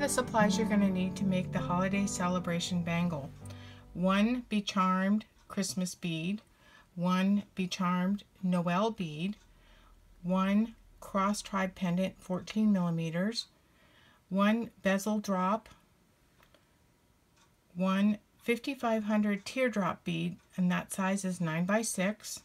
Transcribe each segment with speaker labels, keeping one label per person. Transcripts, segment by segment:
Speaker 1: the supplies you're going to need to make the Holiday Celebration Bangle. 1 Be Charmed Christmas bead, 1 Be Charmed Noel bead, 1 cross tribe pendant 14 millimeters, 1 bezel drop, 1 5500 teardrop bead, and that size is 9 by 6,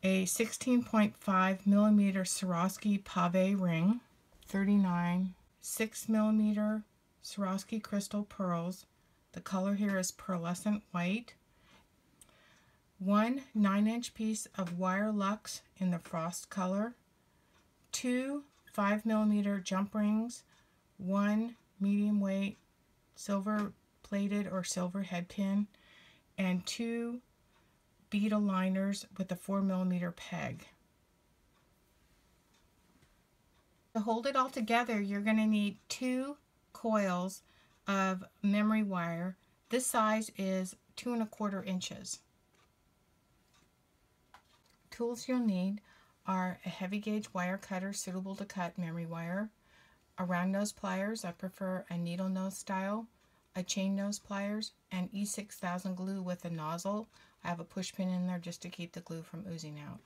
Speaker 1: a 16.5 millimeter Swarovski pave ring, 39 6 millimeter Swarovski crystal pearls. The color here is pearlescent white. 1 9-inch piece of WireLuxe in the frost color. 2 5 millimeter jump rings. 1 medium weight silver plated or silver head pin. And 2 bead aligners with a 4 millimeter peg. To hold it all together, you're going to need 2 coils of memory wire. This size is 2 1/4 inches. Tools you'll need are a heavy gauge wire cutter suitable to cut memory wire, a round nose pliers, I prefer a needle nose style, a chain nose pliers, and E6000 glue with a nozzle. I have a push pin in there just to keep the glue from oozing out.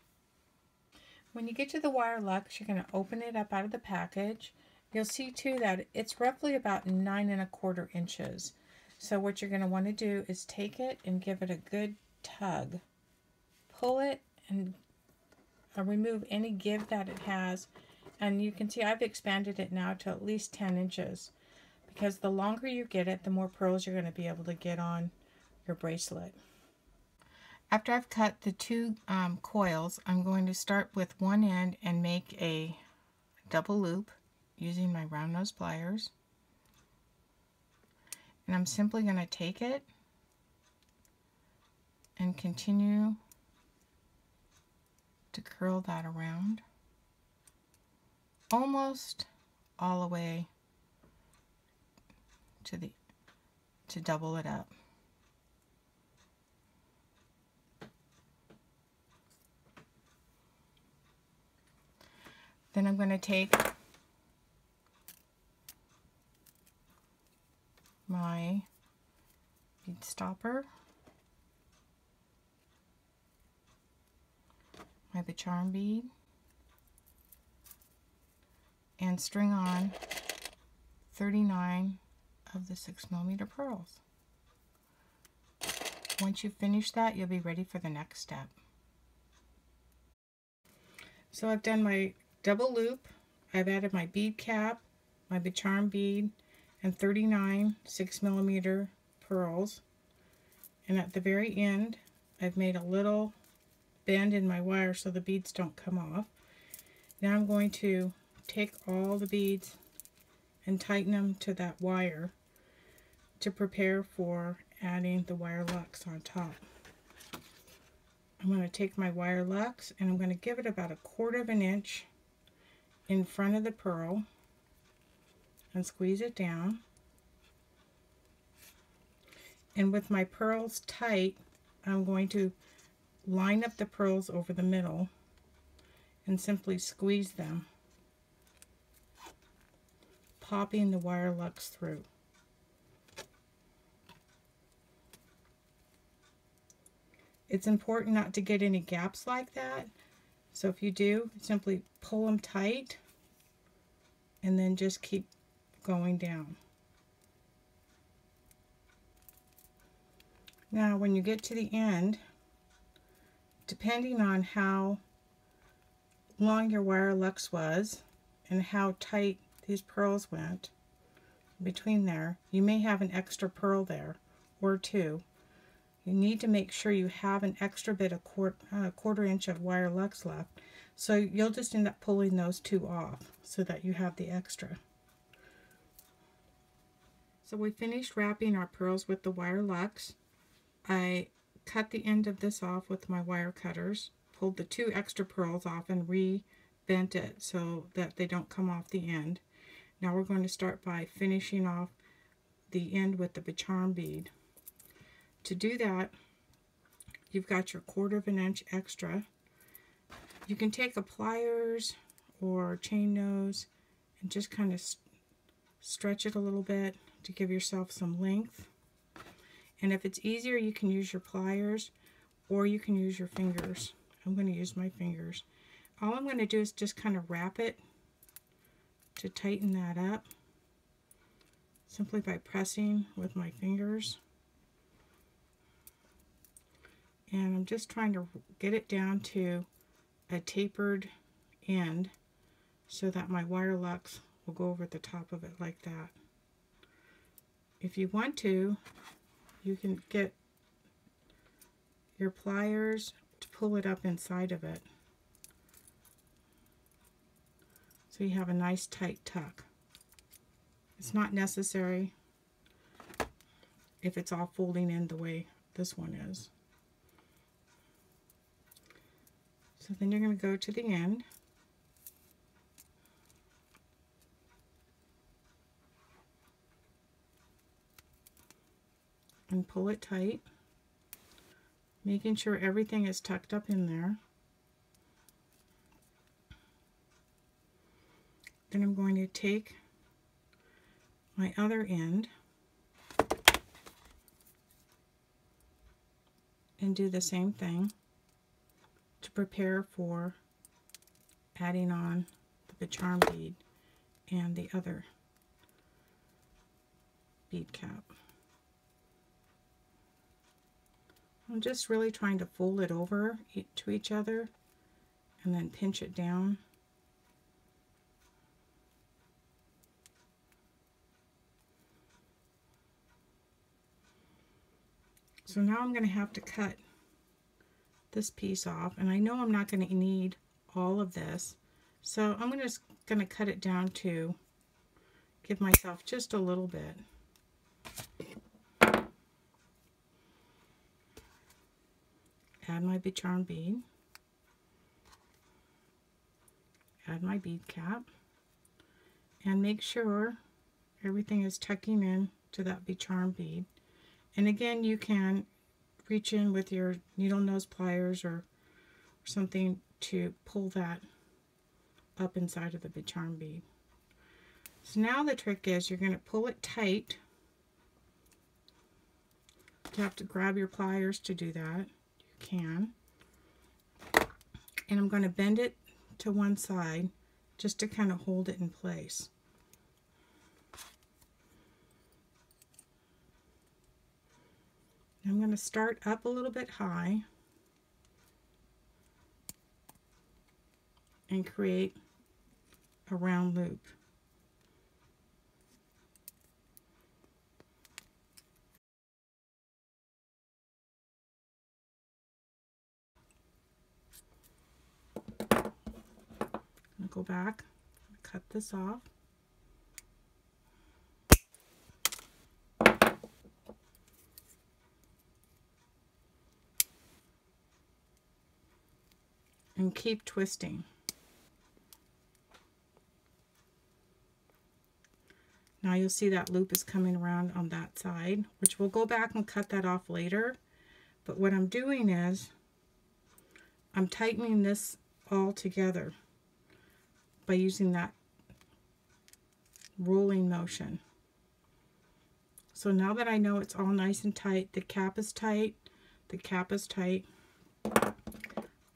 Speaker 1: When you get to the WireLuxe, you're going to open it up out of the package. You'll see too that it's roughly about 9 1/4 inches. So what you're going to want to do is take it and give it a good tug. Pull it and remove any give that it has. And you can see I've expanded it now to at least 10 inches. Because the longer you get it, the more pearls you're going to be able to get on your bracelet. After I've cut the 2 coils, I'm going to start with one end and make a double loop using my round nose pliers. And I'm simply going to take it and continue to curl that around almost all the way to double it up. Then I'm going to take my bead stopper, my charm bead, and string on 39 of the 6 millimeter pearls. Once you've finished that, you'll be ready for the next step. So I've done my double loop, I've added my bead cap, my charm bead, and 39 6 millimeter pearls. And at the very end, I've made a little bend in my wire so the beads don't come off. Now I'm going to take all the beads and tighten them to that wire to prepare for adding the WireLuxe on top. I'm going to take my WireLuxe and I'm going to give it about 1/4 inch in front of the pearl and squeeze it down. And with my pearls tight, I'm going to line up the pearls over the middle and simply squeeze them, popping the WireLuxe through. It's important not to get any gaps like that, so if you do, simply pull them tight and then just keep going down. Now when you get to the end, depending on how long your WireLuxe was and how tight these pearls went between there, you may have an extra pearl there or 2. You need to make sure you have an extra bit of 1/4 inch of WireLuxe left, so you'll just end up pulling those 2 off so that you have the extra. So we finished wrapping our pearls with the WireLuxe. I cut the end of this off with my wire cutters, pulled the 2 extra pearls off and re-bent it so that they don't come off the end. Now we're going to start by finishing off the end with the charm bead. To do that, you've got your 1/4 inch extra. You can take a pliers or chain nose and just kind of stretch it a little bit to give yourself some length. And if it's easier, you can use your pliers or you can use your fingers. I'm going to use my fingers. All I'm going to do is just kind of wrap it to tighten that up, simply by pressing with my fingers. And I'm just trying to get it down to a tapered end so that my WireLuxe will go over the top of it like that. If you want to, you can get your pliers to pull it up inside of it, so you have a nice tight tuck. It's not necessary if it's all folding in the way this one is. So then you're going to go to the end and pull it tight, making sure everything is tucked up in there. Then I'm going to take my other end and do the same thing to prepare for adding on the charm bead and the other bead cap. I'm just really trying to fold it over to each other and then pinch it down. So now I'm going to have to cut this piece off, and I know I'm not going to need all of this, so I'm just going to cut it down to give myself just a little bit. Add my charm bead, add my bead cap, and make sure everything is tucking in to that charm bead. And again, you can reach in with your needle nose pliers or something to pull that up inside of the charm bead. So now the trick is you're going to pull it tight. You have to grab your pliers to do that. You can. And I'm going to bend it to one side just to kind of hold it in place. I'm going to start up a little bit high and create a round loop. I'm going to go back, cut this off. And keep twisting. Now you'll see that loop is coming around on that side, which we'll go back and cut that off later. But what I'm doing is I'm tightening this all together by using that rolling motion. So now that I know it's all nice and tight, the cap is tight, the cap is tight,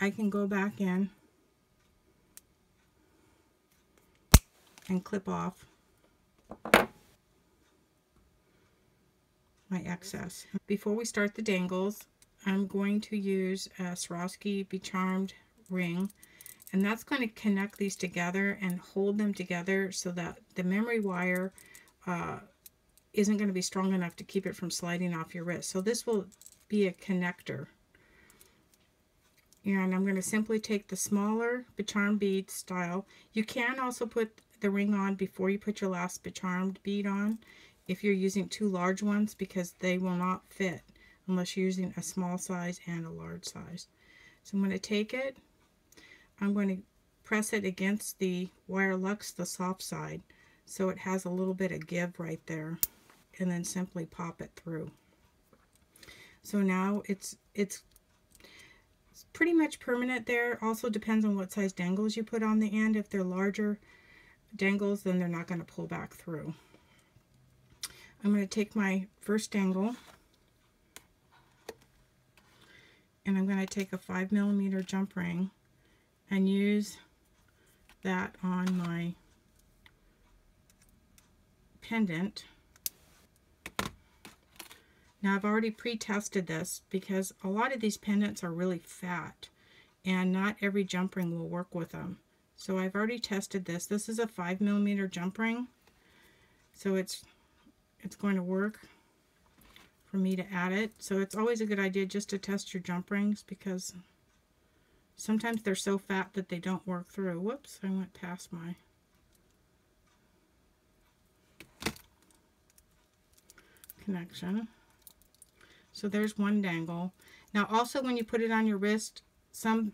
Speaker 1: I can go back in and clip off my excess. Before we start the dangles, I'm going to use a Swarovski Becharmed ring, and that's going to connect these together and hold them together so that the memory wire isn't going to be strong enough to keep it from sliding off your wrist. So this will be a connector. And I'm going to simply take the smaller Becharmed bead style. You can also put the ring on before you put your last Becharmed bead on if you're using two large ones, because they will not fit unless you're using a small size and a large size. So I'm going to take it, I'm going to press it against the WireLuxe, the soft side, so it has a little bit of give right there, and then simply pop it through. So now it's pretty much permanent there. Also depends on what size dangles you put on the end. If they're larger dangles, then they're not going to pull back through. I'm going to take my first dangle and I'm going to take a 5mm jump ring and use that on my pendant. Now I've already pre-tested this because a lot of these pendants are really fat and not every jump ring will work with them. So I've already tested this. This is a 5mm jump ring, so it's going to work for me to add it. So it's always a good idea just to test your jump rings because sometimes they're so fat that they don't work through. Whoops, I went past my connection. So there's one dangle. Now also when you put it on your wrist, some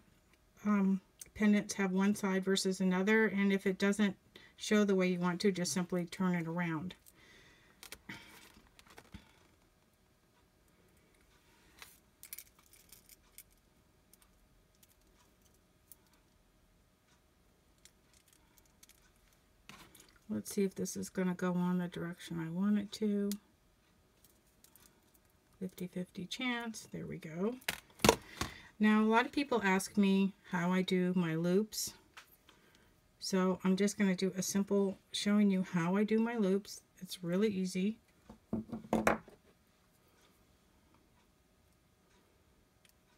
Speaker 1: pendants have one side versus another, and if it doesn't show the way you want to, just simply turn it around. Let's see if this is going to go on the direction I want it to. 50-50 chance. There we go. Now a lot of people ask me how I do my loops. So I'm just going to do a simple showing you how I do my loops. It's really easy.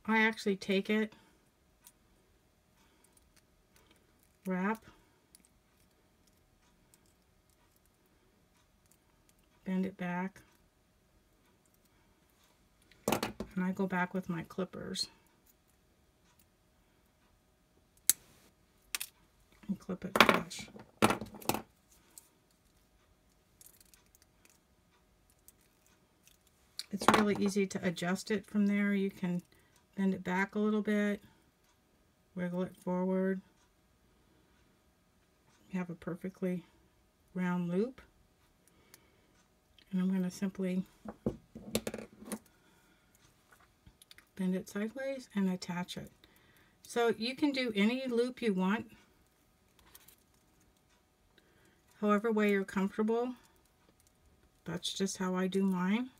Speaker 1: I actually take it, wrap, bend it back, and I go back with my clippers and clip it flush. It's really easy to adjust it from there. You can bend it back a little bit, wiggle it forward. You have a perfectly round loop. And I'm going to simply bend it sideways and attach it. So you can do any loop you want, however way you're comfortable. That's just how I do mine.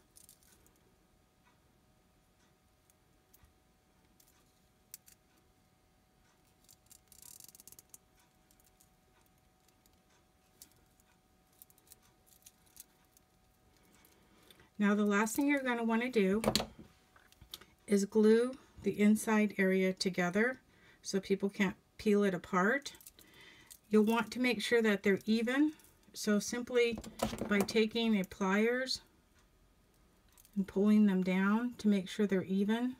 Speaker 1: Now the last thing you're going to want to do is glue the inside area together so people can't peel it apart. You'll want to make sure that they're even, so simply by taking a pliers and pulling them down to make sure they're even.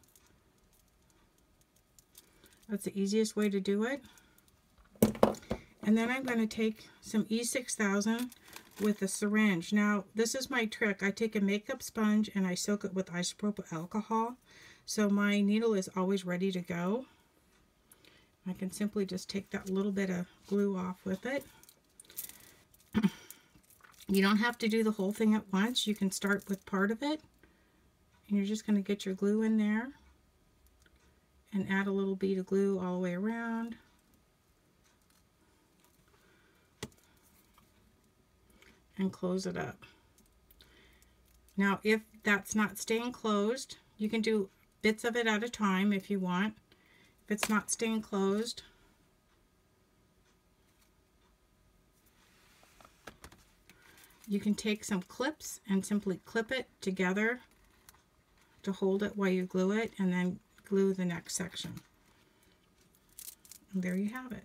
Speaker 1: That's the easiest way to do it. And then I'm going to take some E6000 with a syringe. Now this is my trick. I take a makeup sponge and I soak it with isopropyl alcohol, so my needle is always ready to go. I can simply just take that little bit of glue off with it. You don't have to do the whole thing at once. You can start with part of it, and you're just going to get your glue in there and add a little bead of glue all the way around. And close it up. Now if that's not staying closed, you can do bits of it at a time if you want. If it's not staying closed, you can take some clips and simply clip it together to hold it while you glue it, and then glue the next section. And there you have it.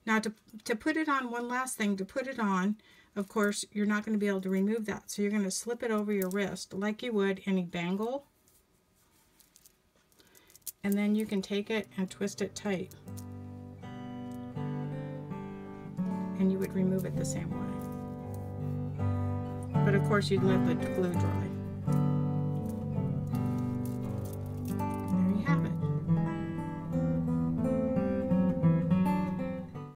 Speaker 1: Now to put it on, one last thing, to put it on, of course, you're not going to be able to remove that, so you're going to slip it over your wrist like you would any bangle, and then you can take it and twist it tight, and you would remove it the same way. But of course, you'd let the glue dry.